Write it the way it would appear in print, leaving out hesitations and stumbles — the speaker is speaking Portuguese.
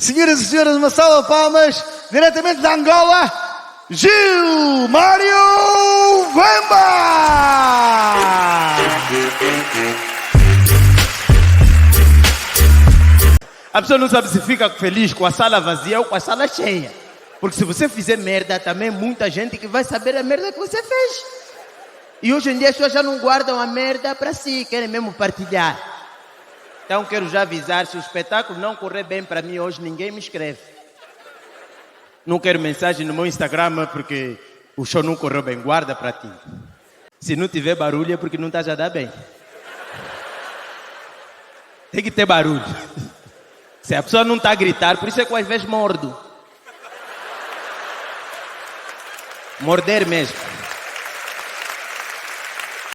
Senhoras e senhores, uma salva de palmas, diretamente da Angola, Gil Mário Vemba! A pessoa não sabe se fica feliz com a sala vazia ou com a sala cheia. Porque se você fizer merda, também muita gente que vai saber a merda que você fez. E hoje em dia as pessoas já não guardam a merda para si, querem mesmo partilhar. Então quero já avisar, se o espetáculo não correr bem para mim hoje, ninguém me escreve. Não quero mensagem no meu Instagram porque o show não correu bem, guarda para ti. Se não tiver barulho é porque não está a dar bem. Tem que ter barulho. Se a pessoa não está a gritar, por isso é que eu às vezes mordo. Morder mesmo.